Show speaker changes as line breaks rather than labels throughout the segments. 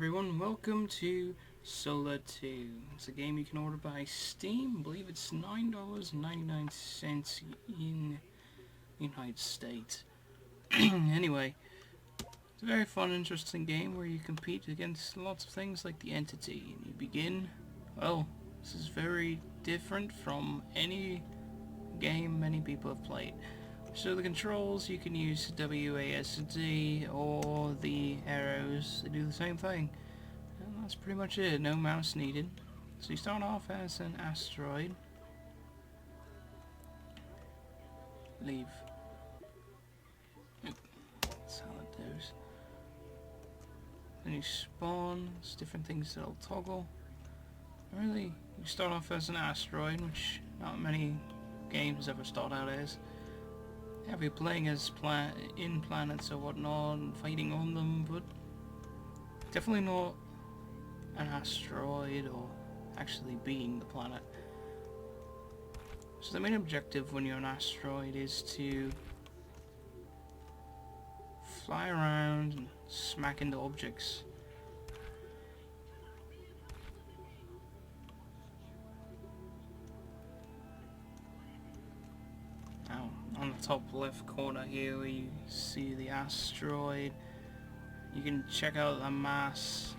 everyone, welcome to Solar 2. It's a game you can order by Steam. I believe it's $9.99 in the United States. Anyway, it's a very fun, interesting game where you compete against lots of things like the Entity. And you begin, well, this is very different from any game many people have played. So the controls, you can use WASD or the arrows, they do the same thing. And that's pretty much it, no mouse needed. So you start off as an asteroid. Leave. Oop. That's how it goes. Then you spawn, there's different things that'll toggle. Really, you start off as an asteroid, which not many games ever start out as. Yeah, we're playing as in planets or whatnot and fighting on them, but definitely not an asteroid or actually being the planet. So the main objective when you're an asteroid is to fly around and smack into objects. On the top left corner here where you see the asteroid, you can check out the mass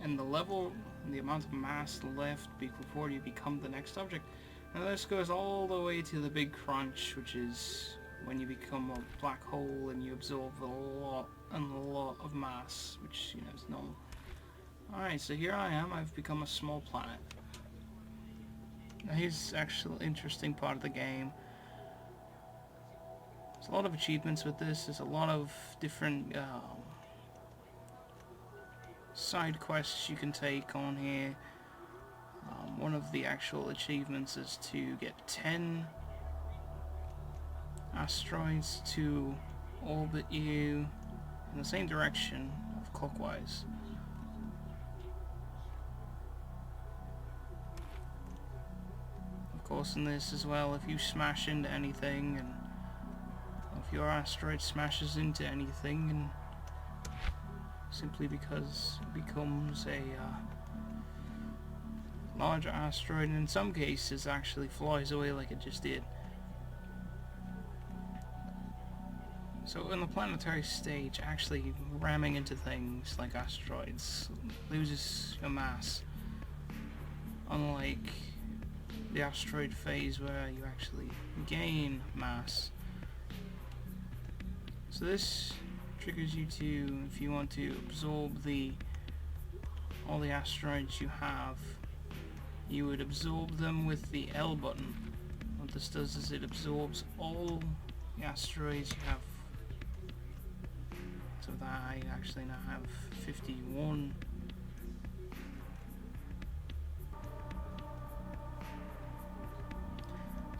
and the level and the amount of mass left before you become the next object. Now this goes all the way to the big crunch, which is when you become a black hole and you absorb a lot of mass, which is normal. Alright, so here I am, I've become a small planet. Now here's the actual interesting part of the game. There's a lot of achievements with this. There's a lot of different side quests you can take on here. One of the actual achievements is to get 10 asteroids to orbit you in the same direction of clockwise. Of course, in this as well, if you smash into anything, and if your asteroid smashes into anything, and simply because it becomes a larger asteroid, and in some cases actually flies away like it just did. So in the planetary stage, actually ramming into things like asteroids loses your mass, unlike the asteroid phase where you actually gain mass. So this triggers you to, if you want to absorb all the asteroids you have, you would absorb them with the L button. What this does is it absorbs all the asteroids you have. So that I actually now have 51.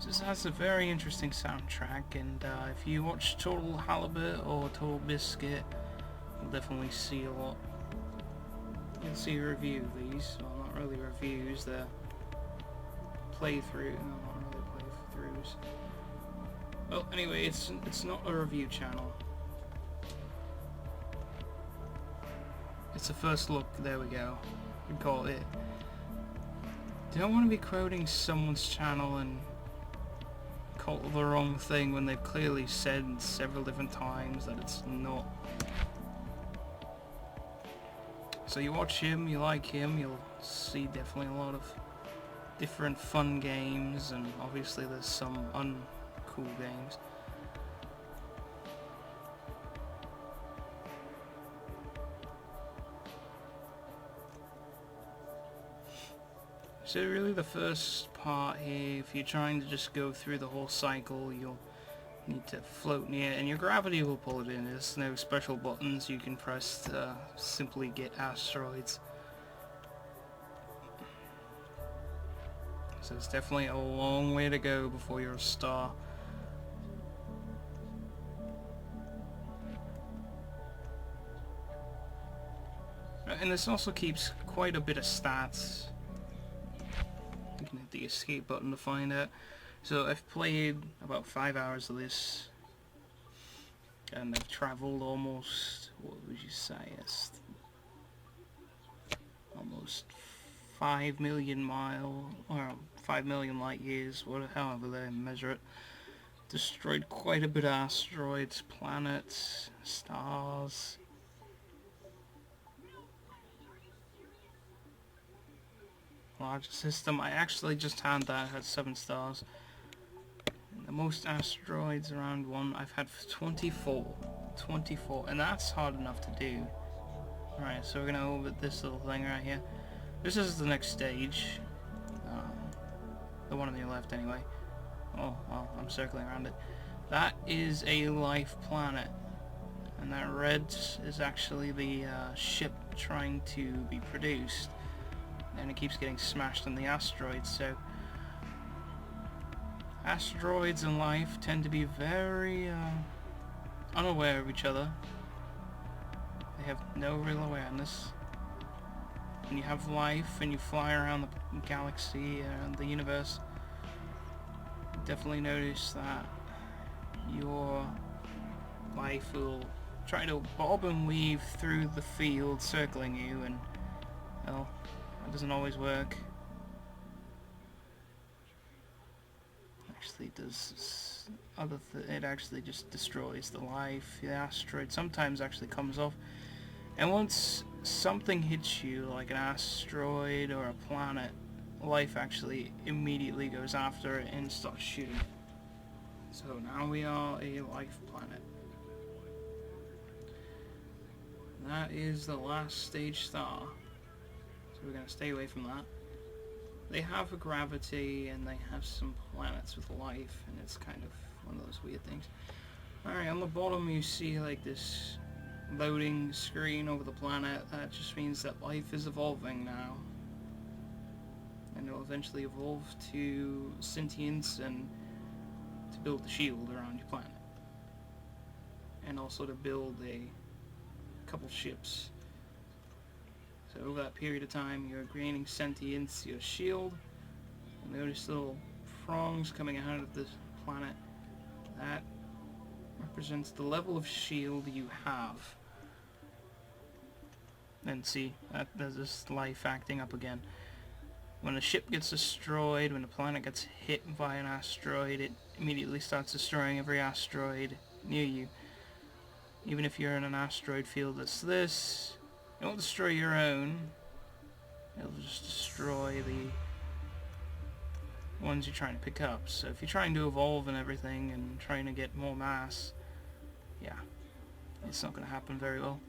This has a very interesting soundtrack, and if you watch Total Halibut or Total Biscuit, you'll definitely see a lot. You'll see a review of these. Well, not really reviews, they're playthrough. No, not really playthroughs. Well, anyway, it's not a review channel. It's a first look. There we go. You can call it. You don't want to be quoting someone's channel and call it the wrong thing when they've clearly said several different times that it's not. So you watch him, you like him, you'll see definitely a lot of different fun games, and obviously there's some uncool games. So really the first part here, if you're trying to just go through the whole cycle, you'll need to float near, and your gravity will pull it in. There's no special buttons you can press to simply get asteroids. So it's definitely a long way to go before you're a star. And this also keeps quite a bit of stats. You can hit the escape button to find out. So I've played about 5 hours of this, and I've travelled almost what would you say, almost 5 million or 5 million light years, however they measure it. Destroyed quite a bit of asteroids, planets, stars. Largest system. I actually just had that, had 7 stars. And the most asteroids around one, I've had 24. 24, and that's hard enough to do. Alright, so we're gonna orbit this little thing right here. This is the next stage. The one on your left anyway. Oh, well, I'm circling around it. That is a life planet. And that red is actually the ship trying to be produced. And it keeps getting smashed on the asteroids, so... Asteroids and life tend to be very unaware of each other. They have no real awareness. When you have life and you fly around the galaxy and the universe, you definitely notice that your life will try to bob and weave through the field circling you, and well, that doesn't always work. Actually does it actually just destroys the life. The asteroid sometimes actually comes off, and once something hits you like an asteroid or a planet, life actually immediately goes after it and starts shooting it. So now we are a life planet. That is the last stage star, so we're going to stay away from that. They have a gravity and they have some planets with life, and it's kind of one of those weird things. Alright, on the bottom you see like this loading screen over the planet. That just means that life is evolving now, and it'll eventually evolve to sentience and to build the shield around your planet, and also to build a couple ships. So over that period of time you're gaining sentience, your shield. Notice little prongs coming out of this planet. That represents the level of shield you have. And see, there's this life acting up again. When a ship gets destroyed, when a planet gets hit by an asteroid, it immediately starts destroying every asteroid near you. Even if you're in an asteroid field that's this, it won't destroy your own. It'll just destroy the ones you're trying to pick up. So if you're trying to evolve and everything and trying to get more mass, yeah, it's not going to happen very well.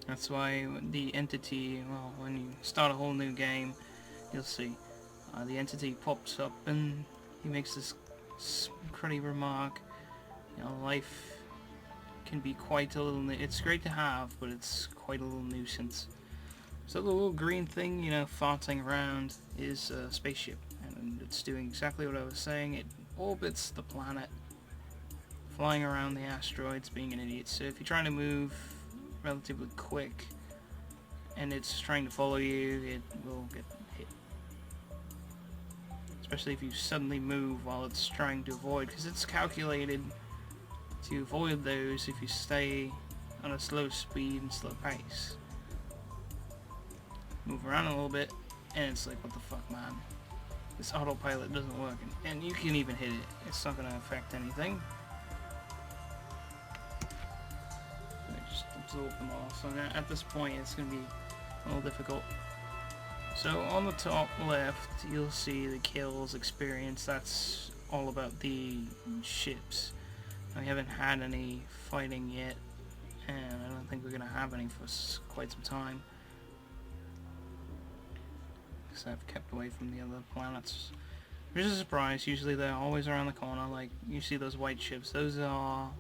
That's why the entity, well, when you start a whole new game, you'll see the entity pops up and he makes this cruddy remark. You know, life can be quite a little, it's great to have, but it's quite a little nuisance. So the little green thing, you know, farting around is a spaceship, and it's doing exactly what I was saying. It orbits the planet, flying around the asteroids, being an idiot. So if you're trying to move relatively quick and it's trying to follow you, it will get hit. Especially if you suddenly move while it's trying to avoid, because it's calculated to avoid those if you stay on a slow speed and slow pace. Move around a little bit and it's like, what the fuck, man, this autopilot doesn't work, and you can even hit it, it's not going to affect anything. Just absorb them all. So at this point it's going to be a little difficult. So on the top left you'll see the kills experience. That's all about the ships. We haven't had any fighting yet, and I don't think we're going to have any for quite some time, because I've kept away from the other planets. Which is a surprise. Usually they're always around the corner. Like, you see those white ships, those are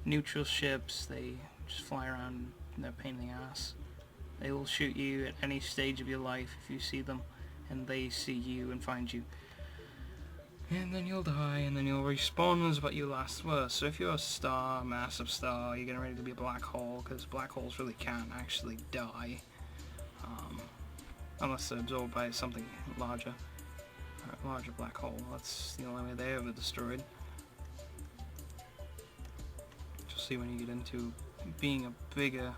neutral ships. They just fly around and they're a pain in the ass. They will shoot you at any stage of your life if you see them and they see you and find you. And then you'll die, and then you'll respawn as what you last were. So if you're a star, a massive star, you're getting ready to be a black hole, because black holes really can't actually die. Unless they're absorbed by something larger. A larger black hole. That's the only way they ever destroyed. see when you get into being a bigger,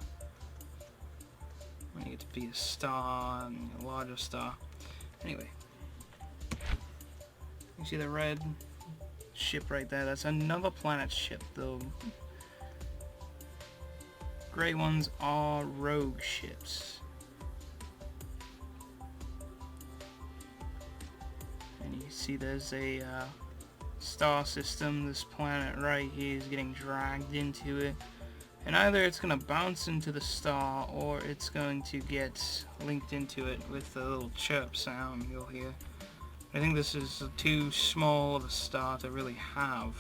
when you get to be a star and a larger star. Anyway, you see the red ship right there? That's another planet ship. The grey ones are rogue ships. And you see there's a star system. This planet right here is getting dragged into it. And either it's going to bounce into the star, or it's going to get linked into it with the little chirp sound you'll hear. I think this is too small of a star to really have.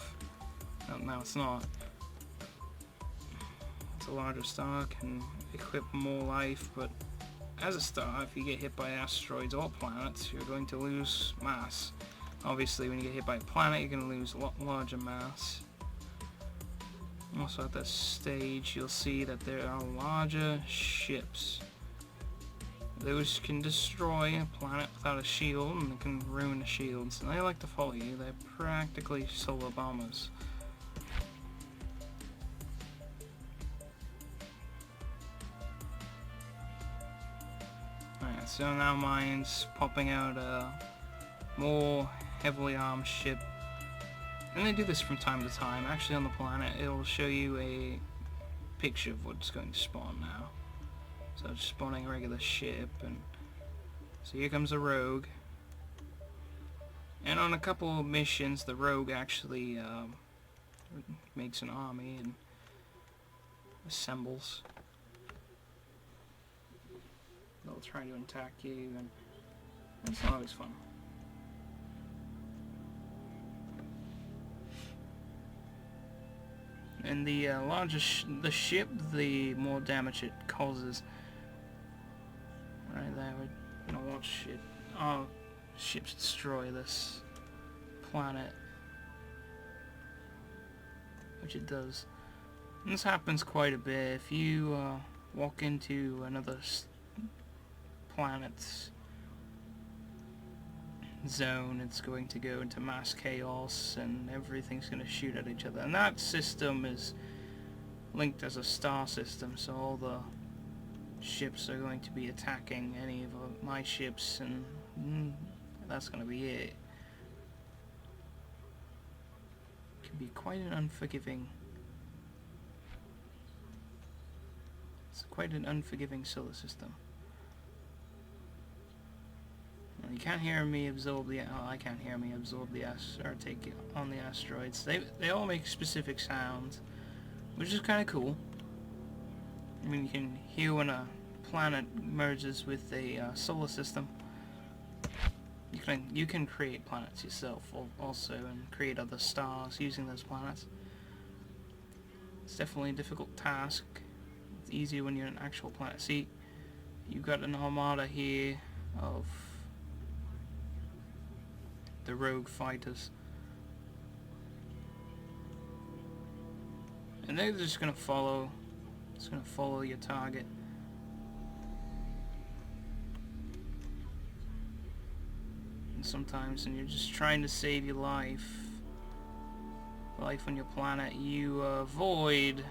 No, it's not. It's a larger star, can equip more life, but as a star, if you get hit by asteroids or planets, you're going to lose mass. Obviously, when you get hit by a planet, you're going to lose a lot larger mass. Also at this stage, you'll see that there are larger ships. Those can destroy a planet without a shield, and they can ruin the shields. And they like to follow you. They're practically solar bombers. Alright, so now mine's popping out a more heavily armed ship. And they do this from time to time. Actually, on the planet, it'll show you a picture of what's going to spawn now. So it's spawning a regular ship, and so here comes a rogue. And on a couple of missions, the rogue actually makes an army and assembles. They'll try to attack you, and it's not always fun. And the larger the ship, the more damage it causes. Right there, we're gonna watch it. Our ships destroy this planet, which it does. And this happens quite a bit. If you walk into another planet's zone, it's going to go into mass chaos and everything's going to shoot at each other. And that system is linked as a star system, so all the ships are going to be attacking any of my ships, and that's going to be it. It can be quite an unforgiving... It's quite an unforgiving solar system. You can't hear me absorb the... Oh, I can't hear me absorb the or take on the asteroids. They all make specific sounds, which is kind of cool. I mean, you can hear when a planet merges with a solar system. You can create planets yourself also, and create other stars using those planets. It's definitely a difficult task. It's easier when you're an actual planet. See, you've got an armada here of the rogue fighters, and they're just gonna follow. It's gonna follow your target. And sometimes, when you're just trying to save your life on your planet, you avoid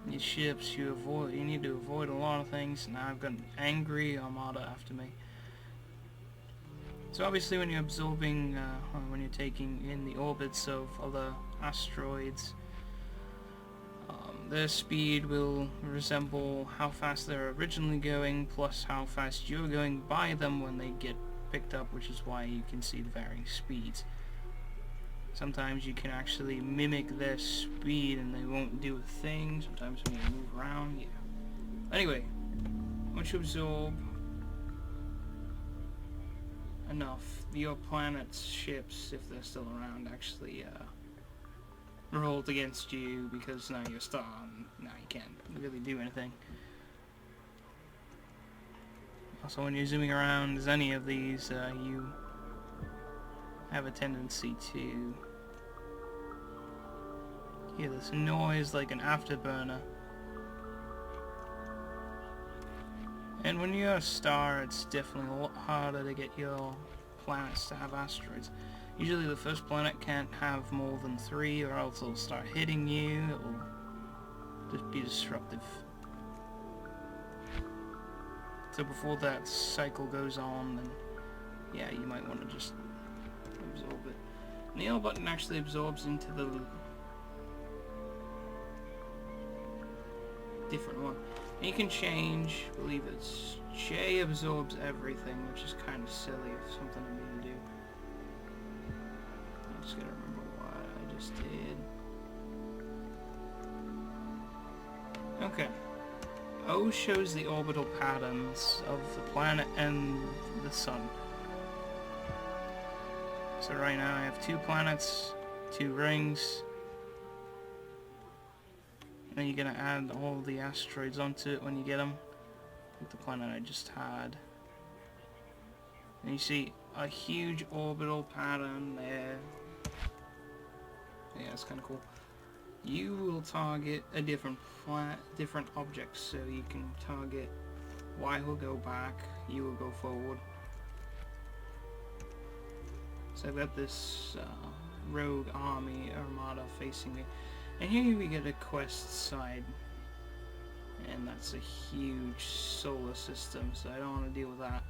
your ships. You need to avoid a lot of things. Now I've got an angry armada after me. So obviously when you're absorbing, or when you're taking in the orbits of other asteroids, their speed will resemble how fast they're originally going, plus how fast you're going by them when they get picked up, which is why you can see the varying speeds. Sometimes you can actually mimic their speed and they won't do a thing. Sometimes when you move around, yeah. Anyway, once you absorb enough, your planet's ships, if they're still around, actually revolt against you, because now you're a star and now you can't really do anything. Also, when you're zooming around as any of these, you have a tendency to hear this noise like an afterburner. And when you're a star, it's definitely a lot harder to get your planets to have asteroids. Usually the first planet can't have more than 3 or else it'll start hitting you. It will just be disruptive. So before that cycle goes on, then yeah, you might want to just absorb it. And the L button actually absorbs into the different one. And you can change, I believe it's J absorbs everything, which is kind of silly if something I need to do. I just gotta remember what I just did. Okay. O shows the orbital patterns of the planet and the sun. So right now I have 2 planets, 2 rings, and then you're going to add all the asteroids onto it when you get them, like the planet I just had. And you see a huge orbital pattern there. Yeah, it's kind of cool. You will target a different object, so you can target Y will go back, U will go forward. So I've got this rogue army armada facing me, and here we get a quest side, and that's a huge solar system, so I don't want to deal with that.